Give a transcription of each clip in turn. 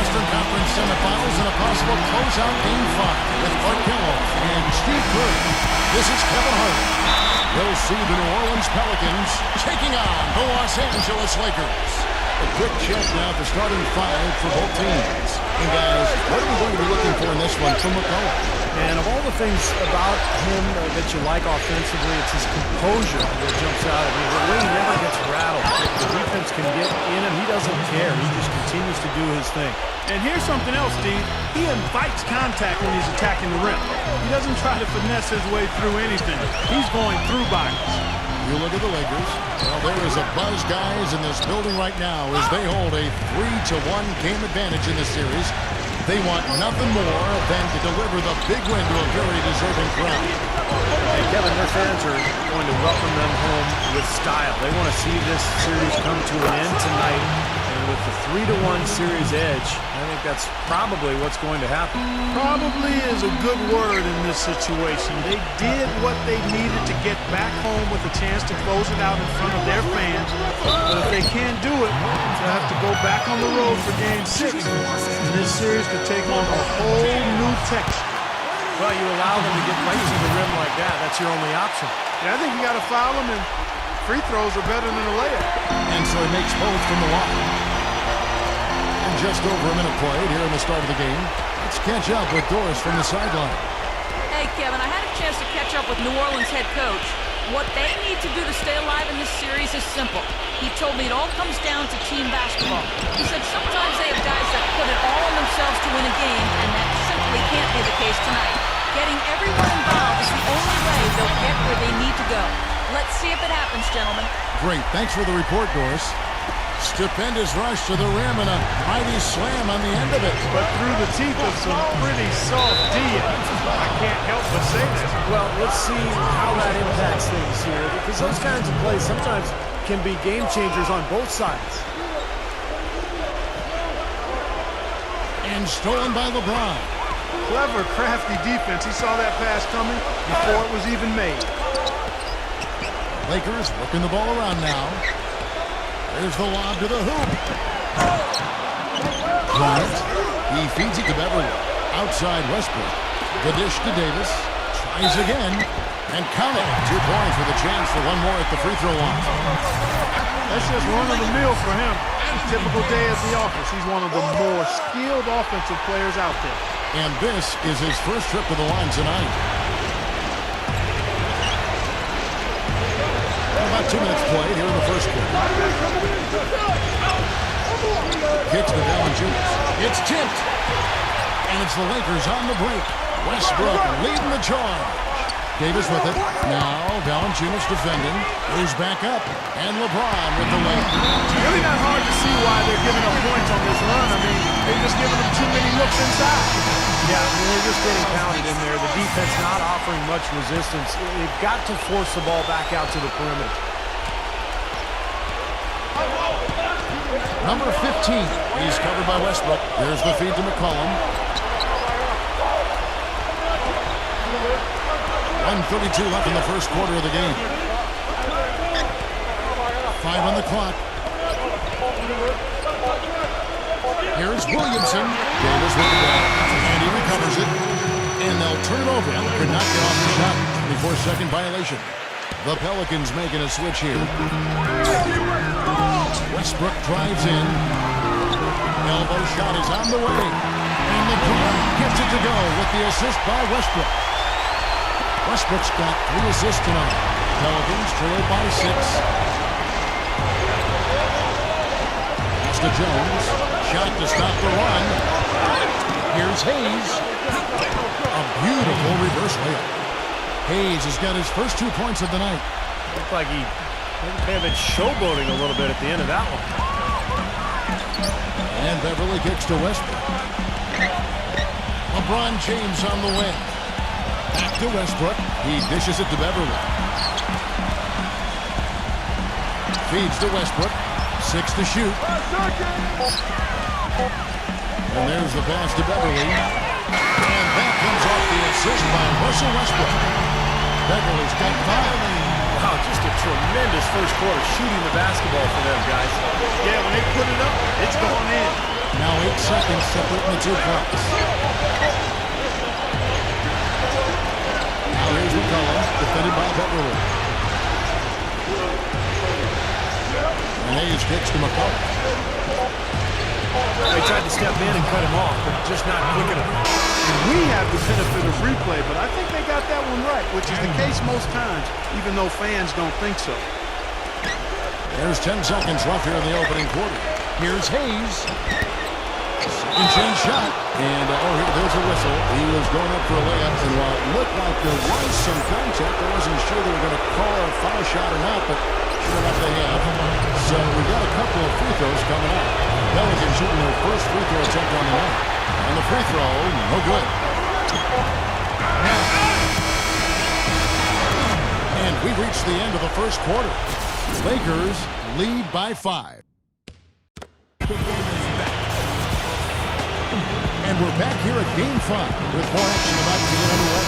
Western Conference semifinals and a possible closeout Game 5 with Clark Kellogg and Steve Kerr. This is Kevin Hart. We'll see the New Orleans Pelicans taking on the Los Angeles Lakers. A quick check now for starting five for both teams. And guys, what are we going to be looking for in this one from McCollum? And of all the things about him that you like offensively, it's his composure that jumps out at me. The way he never gets rattled. The defense can get in him. He doesn't care. He just continues to do his thing. And here's something else, Steve. He invites contact when he's attacking the rim. He doesn't try to finesse his way through anything. He's going through bodies. You look at the Lakers. Well, there is a buzz, guys, in this building right now as they hold a 3-1 game advantage in this series. They want nothing more than to deliver the big win to a very deserving crowd. And Kevin, their fans are going to welcome them home with style. They want to see this series come to an end tonight. And with the 3-1 series edge, I think that's probably what's going to happen. Probably is a good word in this situation. They did what they needed to get back home with a chance to close it out in front of their fans. But if they can't do it, they'll have to go back on the road for Game 6. And this series could take on a whole new texture. Well, you allow them to get right to the rim like that. That's your only option. Yeah, I think you got to foul them, and free throws are better than a layup. And so he makes both from the line. And just over a minute played here in the start of the game. Let's catch up with Doris from the sideline. Hey, Kevin, I had a chance to catch up with New Orleans head coach. What they need to do to stay alive in this series is simple. He told me it all comes down to team basketball. He said sometimes they have guys that put it all on themselves to win a game, and that simply can't be the case tonight. Getting everyone involved is the only way they'll get where they need to go. Let's see if it happens, gentlemen. Great. Thanks for the report, Doris. Stupendous rush to the rim and a mighty slam on the end of it. But through the teeth of some pretty soft D. I can't help but say that. Well, let's see how that impacts things here. Because those kinds of plays sometimes can be game changers on both sides. And stolen by Lebron. Clever, crafty defense. He saw that pass coming before it was even made. Lakers working the ball around now. There's the lob to the hoop. Bryant. He feeds it to Beverly. Outside Westbrook. The dish to Davis. Tries again. And count it. 2 points with a chance for one more at the free throw line. That's just run-of-the-mill for him. Typical day at the office. He's one of the more skilled offensive players out there. And this is his first trip to the line tonight. About 2 minutes played here in the first quarter. Kicks to Valanciunas. It's tipped. And it's the Lakers on the break. Westbrook leading the charge. Davis with it. Now Valanciunas defending. Moves back up. And LeBron with the layup. It's really not hard to see why they're giving up points on this run. I mean, they're just giving them too many looks inside. Yeah, I mean, they're just getting pounded in there. The defense not offering much resistance. They've got to force the ball back out to the perimeter. Number 15. He's covered by Westbrook. There's the feed to McCollum. 1:32 left in the first quarter of the game. 5 on the clock. Here's Williamson. Davis with the ball. And he recovers it. And they'll turn it over. Could not get off the shot. 24-second violation. The Pelicans making a switch here. Westbrook drives in. Elbow shot is on the way. And LeBron gets it to go with the assist by Westbrook. Westbrook's got 3 assists tonight. Pelicans trail by 6. Pass to Jones. Shot to stop the run. Here's Hayes. A beautiful reverse layup. Hayes has got his first 2 points of the night. Looked like he may have been showboating a little bit at the end of that one. And Beverly kicks to Westbrook. LeBron James on the wing. Back to Westbrook. He dishes it to Beverly. Feeds to Westbrook. 6 to shoot. And there's the pass to Beverly. And that comes off the assist by Russell Westbrook. Beverly's got 5. Wow, just a tremendous first quarter shooting the basketball for them, guys. Yeah, when they put it up, it's going in. Now 8 seconds separating the two clocks. Now here's McCollum, defended by Beverly. And Hayes kicks to McCollum. They tried to step in and cut him off, but just not quick enough. We have the benefit of replay, but I think they got that one right, which is the case most times, even though fans don't think so. There's 10 seconds left here in the opening quarter. Here's Hayes. Second chance shot. And, there's a whistle. He was going up for a layup, and while it looked like there was some contact, I wasn't sure they were going to call a foul shot or not, but sure enough they have. So we got a couple of free throws coming up. Pelicans shooting their first free throw attempt on the night. And the free throw, no good. And we've reached the end of the first quarter. Lakers lead by 5. And we're back here at Game 5 with more action about to get underway.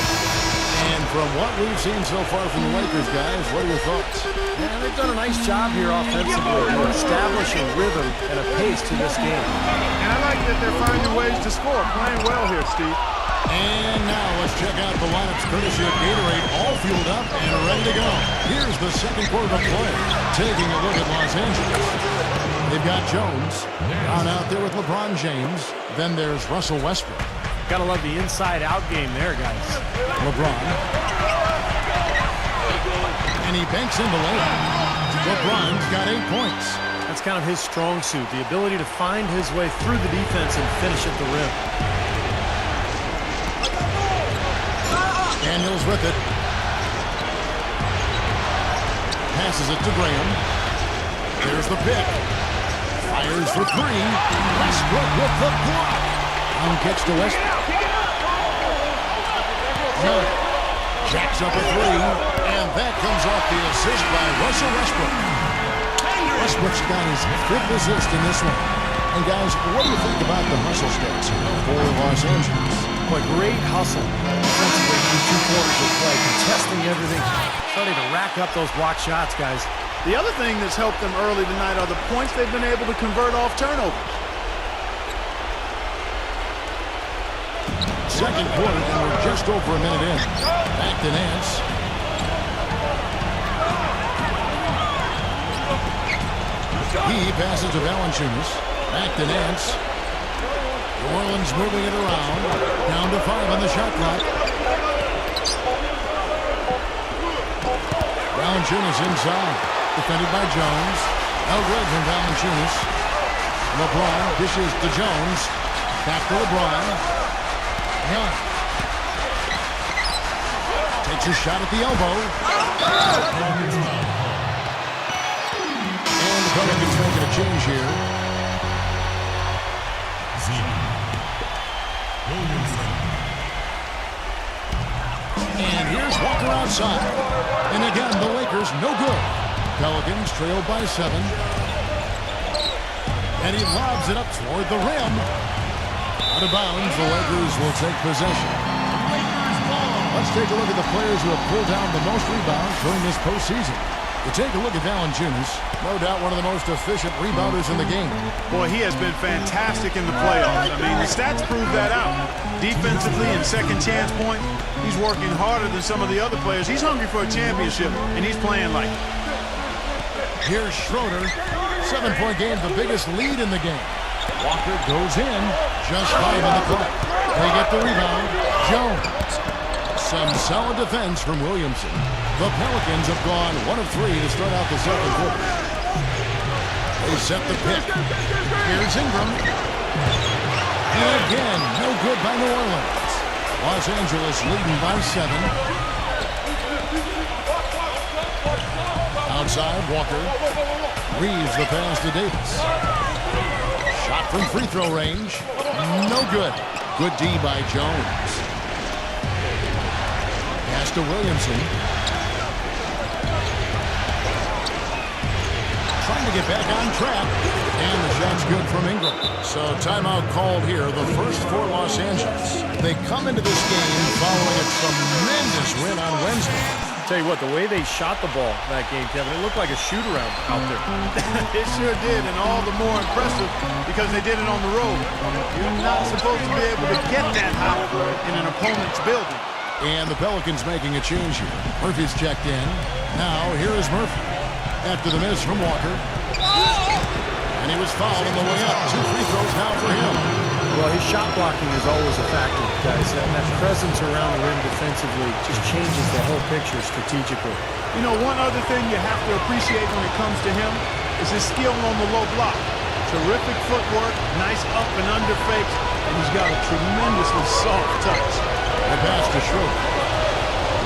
And from what we've seen so far from the Lakers, guys, what are your thoughts? Yeah, they've done a nice job here offensively. They're establishing rhythm and a pace to this game. And I like that they're finding ways to score. Playing well here, Steve. And now let's check out the lineups courtesy of Gatorade, all fueled up and ready to go. Here's the second quarter of play. Taking a look at Los Angeles. They've got Jones down out there with LeBron James. Then there's Russell Westbrook. Gotta love the inside-out game there, guys. LeBron. And he banks in the layup. LeBron's got 8 points. That's kind of his strong suit, the ability to find his way through the defense and finish at the rim. Daniels with it. Passes it to Graham. There's the pick. Fires for 3. Westbrook with the block. On pitch to Westbrook. Jacks up a 3. And that comes off the assist by Russell Westbrook. Westbrook's got his 5th assist in this one. And guys, what do you think about the hustle stats for Los Angeles? Boy, great hustle defensively through 2 quarters of play, contesting everything, starting to rack up those block shots, guys. The other thing that's helped them early tonight are the points they've been able to convert off turnover. Second quarter, and we're just over a minute in. Back to Nance. He passes to Valanciunas. Back to Nance. New Orleans moving it around. Down to 5 on the shot clock. Valanciunas inside. Defended by Jones. No good from Valanciunas. LeBron dishes to Jones. Back to LeBron. Young. Takes a shot at the elbow. And the Pelicans making a change here. Williamson. And here's Walker outside. And again, the Lakers no good. Pelicans trail by 7. And he lobs it up toward the rim. Out of bounds, the Lakers will take possession. Let's take a look at the players who have pulled down the most rebounds during this postseason. You take a look at Valanciunas, no doubt one of the most efficient rebounders in the game. Boy, he has been fantastic in the playoffs. I mean, the stats prove that out. Defensively and second chance point, he's working harder than some of the other players. He's hungry for a championship, and he's playing like it. Here's Schroeder. 7-point game, the biggest lead in the game. Walker goes in, just 5 on the clock. They get the rebound. Jones. Some solid defense from Williamson. The Pelicans have gone 1 of 3 to start out the second quarter. They set the pick. Here's Ingram. And again, no good by New Orleans. Los Angeles leading by 7. Outside, Walker. Reeves the pass to Davis. Shot from free throw range. No good. Good D by Jones. Pass to Williamson. Trying to get back on track. And the shot's good from Ingram. So timeout called here. The first for Los Angeles. They come into this game following a tremendous win on Wednesday. Tell you what, the way they shot the ball that game, Kevin, it looked like a shoot-around out there. It sure did, and all the more impressive because they did it on the road. You're not supposed to be able to get that high in an opponent's building. And the Pelicans making a change here. Murphy's checked in. Now, here is Murphy. After the miss from Walker. And he was fouled on the way up. 2 free throws now for him. Well, his shot blocking is always a factor, guys. And that presence around the rim defensively just changes the whole picture strategically. You know, one other thing you have to appreciate when it comes to him is his skill on the low block. Terrific footwork, nice up and under fakes, and he's got a tremendously soft touch. The pass to Schroeder.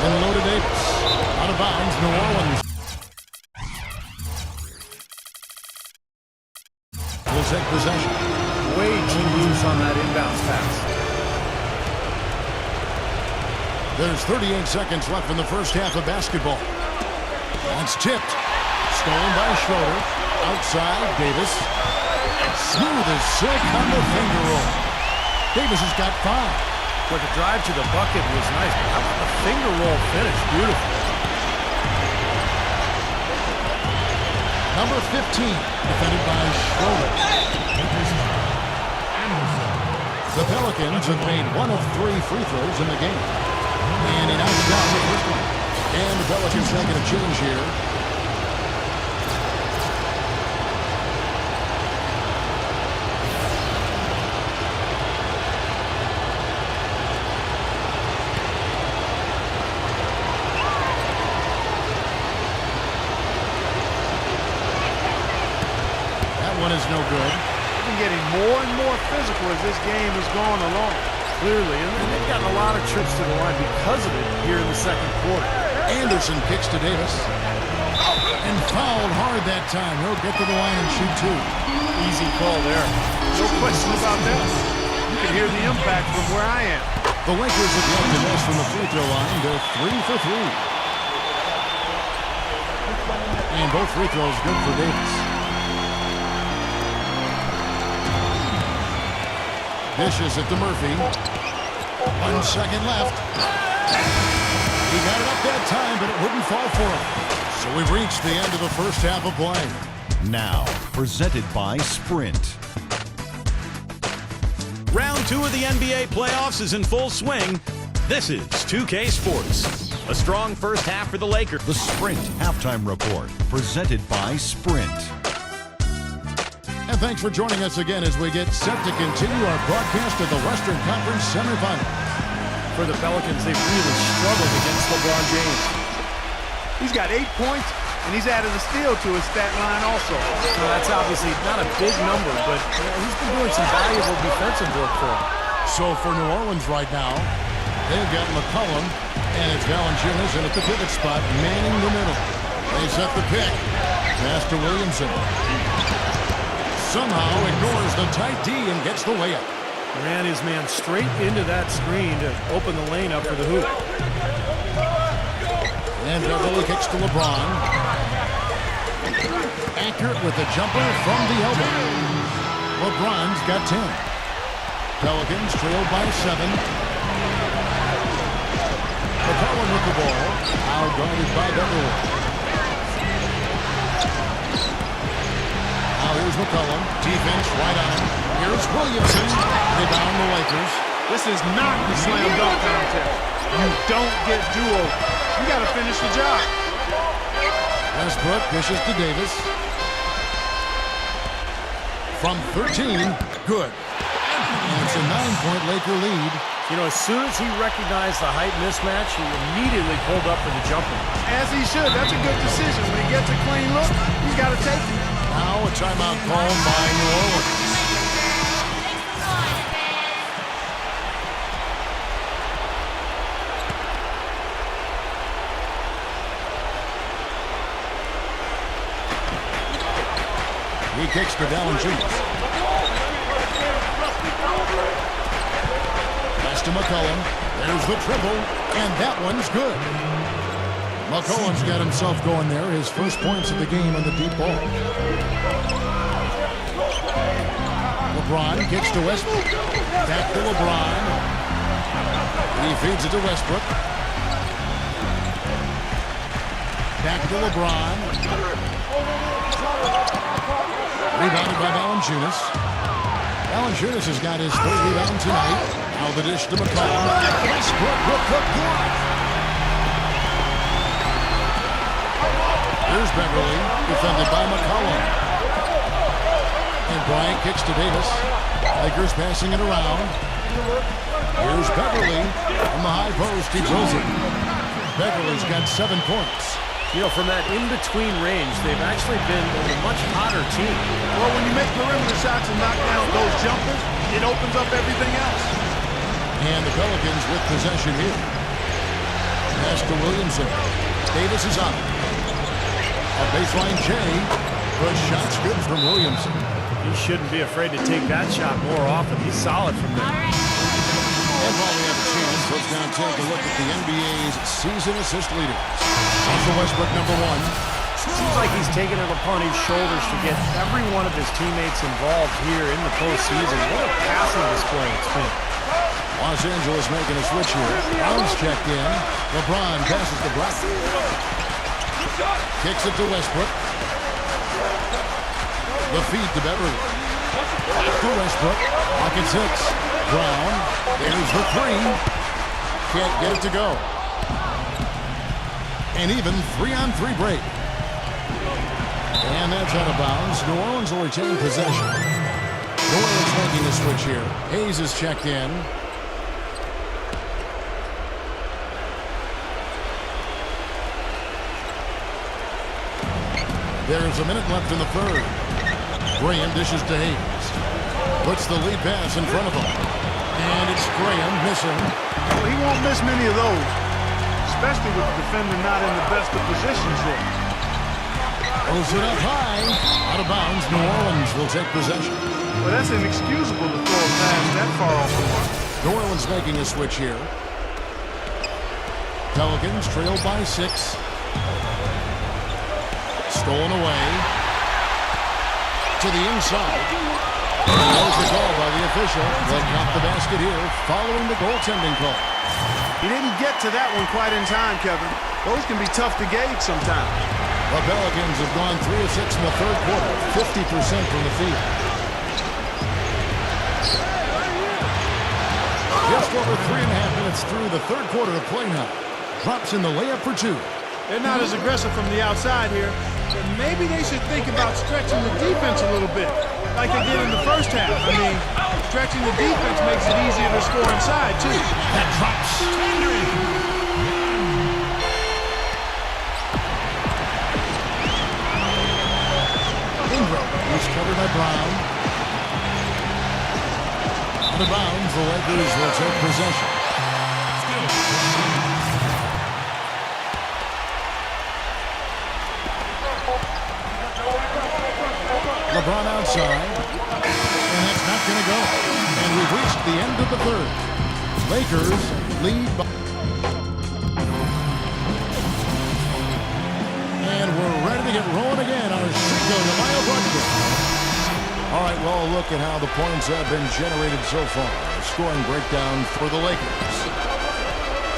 Then low to Davis. Out of bounds, New Orleans. Will take possession. Way too loose on that inbounds pass. There's 38 seconds left in the first half of basketball. That's tipped. Stolen by Schroeder. Outside, Davis. Smooth as silk on the finger roll. Davis has got 5. But the drive to the bucket was nice. How about the finger roll finish? Beautiful. Number 15, defended by Schroeder. The Pelicans have made 1 of 3 free throws in the game. And he knocks down the first one. And the Pelicans making a change here. That one is no good. Getting more and more physical as this game has gone along. Clearly, and they've gotten a lot of trips to the line because of it here in the second quarter. Anderson kicks to Davis. And fouled hard that time. He'll get to the line and shoot 2. Easy call there. No question about that. You can hear the impact from where I am. The Lakers have yet to miss from the free throw line. They're 3 for 3. And both free throws good for Davis. Dishes it to Murphy. 1 second left. He got it up that time, but it wouldn't fall for him. So we've reached the end of the first half of play. Now, presented by Sprint. Round 2 of the NBA playoffs is in full swing. This is 2K Sports. A strong first half for the Lakers. The Sprint Halftime Report, presented by Sprint. And thanks for joining us again as we get set to continue our broadcast of the Western Conference semifinal. For the Pelicans, they've really struggled against LeBron James. He's got 8 points, and he's added a steal to his stat line also. Well, that's obviously not a big number, but he's been doing some valuable defensive work for him. So for New Orleans right now, they've got McCollum, and it's Valanciunas in at the pivot spot, manning the middle. They set the pick. Pass to Williamson. Somehow ignores the tight D and gets the layup. Ran his man straight into that screen to open the lane up for the hoop. And Beverly kicks to Lebron. Accurate with the jumper from the elbow. LeBron's got 10. Pelicans trailed by 7. McCollum with the ball. Out guarded by Beverly. Now here's McCollum. Defense right on him. Here's Williamson. Rebound the Lakers. This is not the slam dunk contest. You don't get do-overs. You got to finish the job. Westbrook dishes to Davis. From 13, good. And it's a 9-point Laker lead. You know, as soon as he recognized the height mismatch, he immediately pulled up for the jumper. As he should. That's a good decision. When he gets a clean look, he's got to take it. Now a timeout called by New Orleans. He kicks to Valanciunas. Pass to McCollum. There's the triple, and that one's good. McCollum's got himself going there. His first points of the game on the deep ball. LeBron kicks to Westbrook. Back to LeBron. He feeds it to Westbrook. Back to LeBron. Rebounded by Valanciunas. Valanciunas has got his third rebound tonight. Now the dish to McCollum. Westbrook with the block. Here's Beverly, defended by McCollum. And Bryant kicks to Davis. Lakers passing it around. Here's Beverly from the high post. He drills it. Beverly's got 7 points. You know, from that in-between range, they've actually been a much hotter team. Well, when you make perimeter shots and knock down those jumpers, it opens up everything else. And the Pelicans with possession here. Pass to Williamson. Davis is up. A baseline J. Good shot's good from Williamson. He shouldn't be afraid to take that shot more often. He's solid from there. And while we have a chance, let's now take a look at the NBA's season assist leaders. Russell Westbrook, number 1. Seems like he's taking it upon his shoulders to get every one of his teammates involved here in the postseason. What a passing display it's been. Los Angeles making a switch here. Brown's checked in. LeBron passes to Brown. Kicks it to Westbrook. The feed to Beverly. Back to Westbrook. Pocket 6. Brown. There's the 3. Can't get it to go. An even 3-on-3 break. And that's out of bounds. New Orleans will retain possession. New Orleans making a switch here. Hayes is checked in. There's a minute left in the third. Graham dishes to Hayes. Puts the lead pass in front of him. And it's Graham missing. Well, he won't miss many of those, especially with the defender not in the best of positions yet. Throws it up high. Out of bounds. New Orleans will take possession. Well, that's inexcusable to throw a pass that far off the mark. New Orleans making a switch here. Pelicans trail by 6. Stolen away. To the inside. There's the call by the official. They'll count the basket here following the goaltending call. He didn't get to that one quite in time, Kevin. Those can be tough to gauge sometimes. The Pelicans have gone 3 of 6 in the third quarter, 50% from the field. Just over 3.5 minutes through the third quarter of play now. Drops in the layup for 2. They're not as aggressive from the outside here, but maybe they should think about stretching the defense a little bit, like they did in the first half. I mean, stretching the defense makes it easier to score inside, too. That drops. Ingram is covered by Brown. Out of bounds, the Lakers will take possession. LeBron outside, and that's not going to go. And we've reached the end of the third. Lakers lead by... And we're ready to get rolling again on our Cinco de Mayo broadcast. All right, well, look at how the points have been generated so far. A scoring breakdown for the Lakers.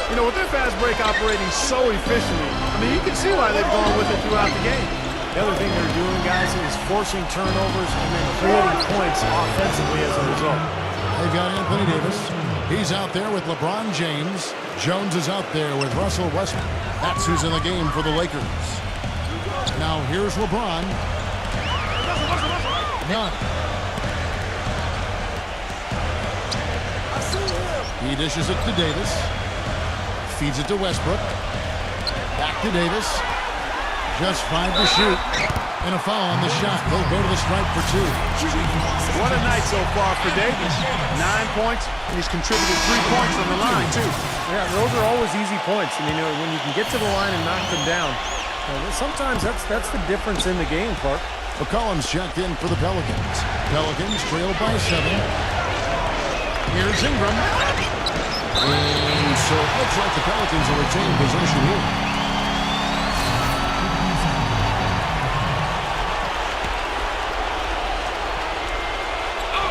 You know, with their fast break operating so efficiently, I mean, you can see why they've gone with it throughout the game. The other thing they're doing, guys, is forcing turnovers and then creating points offensively as a result. They've got Anthony Davis. He's out there with LeBron James. Jones is out there with Russell Westbrook. That's who's in the game for the Lakers. Now here's LeBron. None. He dishes it to Davis. Feeds it to Westbrook. Back to Davis. Just 5 to shoot. And a foul on the shot. They'll go to the stripe for 2. What a night so far for Davis. 9 points, and he's contributed 3 points on the line, too. Yeah, those are always easy points. And, you know, when you can get to the line and knock them down, sometimes that's the difference in the game, Clark. McCollum's checked in for the Pelicans. Pelicans trail by 7. Here's Ingram. And so it looks like the Pelicans will retain possession here.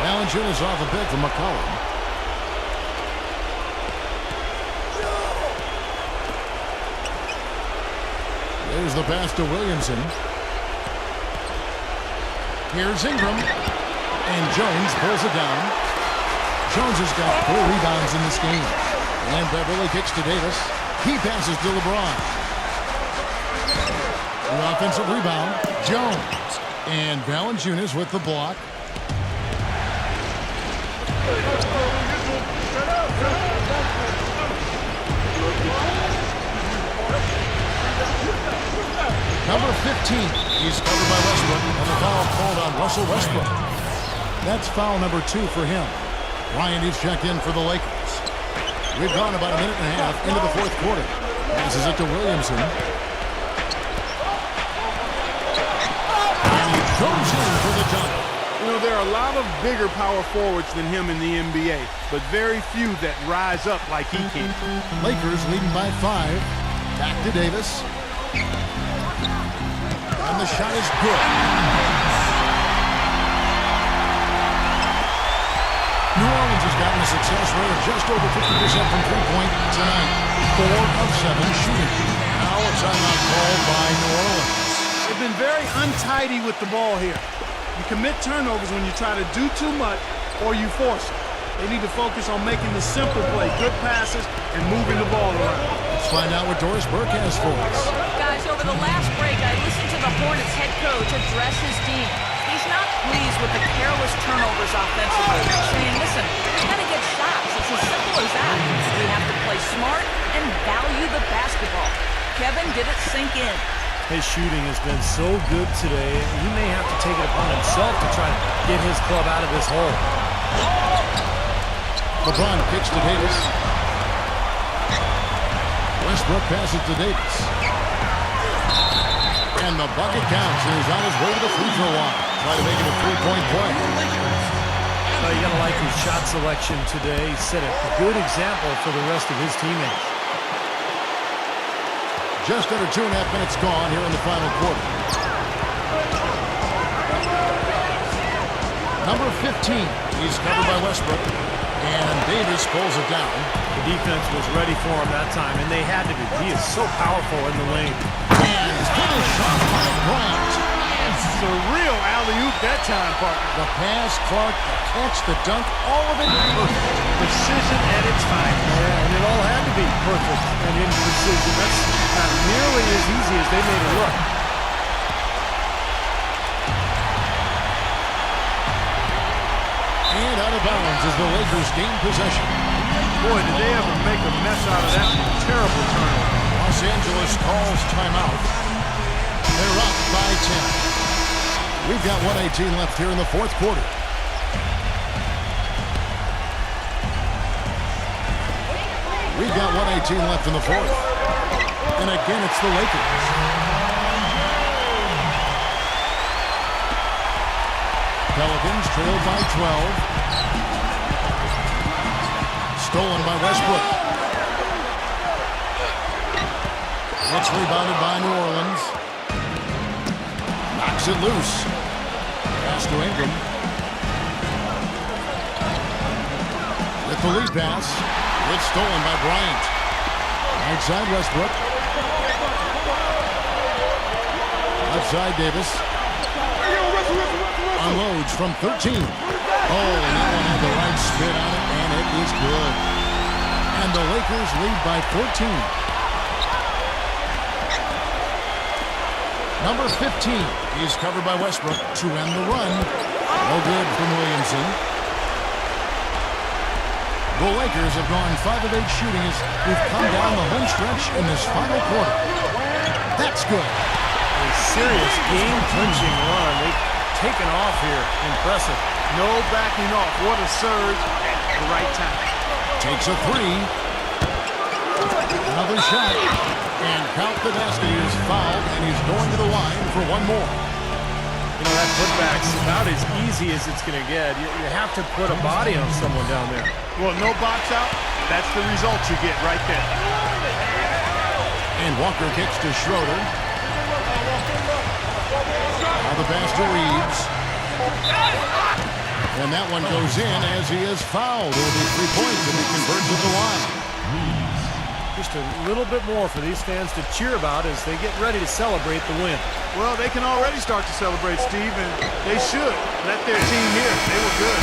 Valanciunas off a bit from McCollum. There's the pass to Williamson. Here's Ingram. And Jones pulls it down. Jones has got 4 rebounds in this game. And Beverly kicks to Davis. He passes to Lebron. The offensive rebound, Jones. And Valanciunas with the block. Number 15, he's covered by Westbrook, and the foul called on Russell Westbrook. That's foul number 2 for him. Ryan is checked in for the Lakers. We've gone about a minute and a half into the 4th quarter. Passes it to Williamson. And he goes in for the dunk. You know, there are a lot of bigger power forwards than him in the NBA, but very few that rise up like he can. Lakers leading by 5. Back to Davis. And the shot is good. New Orleans has gotten a success rate of just over 50% from three-point tonight. 4 of 7 shooting. Now a timeout called by New Orleans. They've been very untidy with the ball here. You commit turnovers when you try to do too much or you force it. They need to focus on making the simple play, good passes, and moving the ball around. Let's find out what Doris Burke has for us. Guys, over the last break, I listened to the Hornets head coach address his team. He's not pleased with the careless turnovers offensively, saying, listen, we got to get shots. It's as simple as that. We have to play smart and value the basketball. Kevin, did it sink in? His shooting has been so good today, he may have to take it upon himself to try to get his club out of this hole. LeBron kicks to Davis. Westbrook passes to Davis. And the bucket counts, and he's on his way to the free throw line. Try to make it a 3-point play. You got to like his shot selection today. He set a good example for the rest of his teammates. Just under 2.5 minutes gone here in the final quarter. Number 15, he's covered by Westbrook. And Davis pulls it down. The defense was ready for him that time, and they had to be. He is so powerful in the lane. And finish shot by Bryant. It's a real alley-oop that time, partner. The pass, Clark, the catch, the dunk, all of it perfect. Precision at its finest. Yeah, and it all had to be perfect and in precision. That's not nearly as easy as they made it look. And out of bounds as the Lakers gain possession. Boy, did they ever make a mess out of that terrible turnover. Los Angeles calls timeout. They're up by 10. We've got 1:18 left here in the 4th quarter. We've got 1:18 left in the 4th. And again, it's the Lakers. Pelicans trailed by 12. Stolen by Westbrook. It's rebounded by New Orleans. Knocks it loose. Pass to Ingram. With the lead pass. It's stolen by Bryant. Outside Westbrook. Left side Davis. Unloads from 13. Oh, and that one had the right spin on it, and it is good. And the Lakers lead by 14. Number 15. He's covered by Westbrook to end the run. No good from Williamson. The Lakers have gone 5 of 8 shooting as we've come down the home stretch in this final quarter. That's good. A serious game-clinching run. They've taken off here. Impressive. No backing off. What a surge at the right time. Takes a 3. Another shot. And count the basket. He is fouled, and he's going to the line for one more. You know, that putback's about as easy as it's going to get. You have to put a body on someone down there. Well, no box out. That's the result you get right there. And Walker kicks to Schroeder. Now the pass to Reeves. And that one goes in as he is fouled. It will be 3 points, and he converts at the line. just a little bit more for these fans to cheer about as they get ready to celebrate the win. Well, they can already start to celebrate, Steve, and they should let their team hear they were good.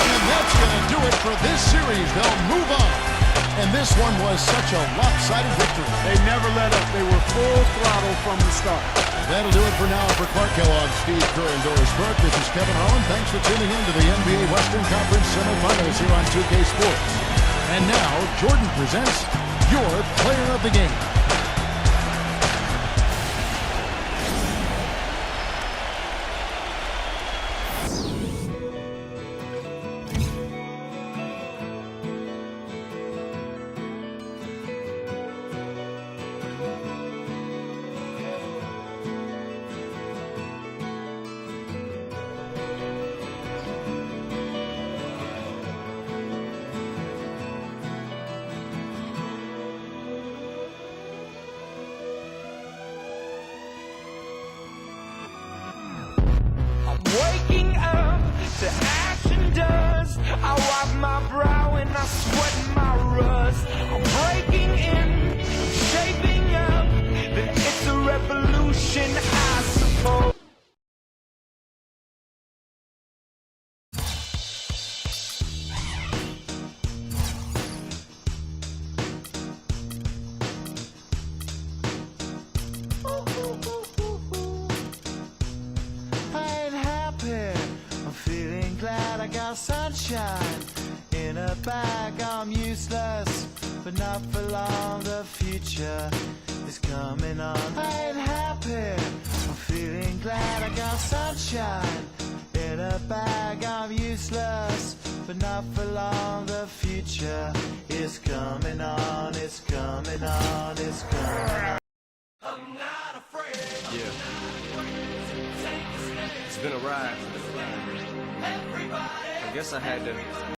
And that's going to do it for this series. They'll move on. And this one was such a lopsided victory. They never let up. They were full throttle from the start. That'll do it for now. For Clark Kellogg, Steve Kerr, and Doris Burke, this is Kevin Harlan. Thanks for tuning in to the NBA Western Conference semifinals here on 2K Sports. And now, Jordan presents your player of the game. Waking up to action dust. I wipe my brow and I sweat my rust. I'm breaking in, shaping up. Then it's a revolution, I suppose. I'm feeling glad I got sunshine in a bag. I'm useless, but not for long. The future is coming on. I ain't happy. I'm feeling glad I got sunshine in a bag. I'm useless, but not for long. The future is coming on. It's coming on. It's coming on. I'm not afraid. Yeah. It's been a ride. I guess I had to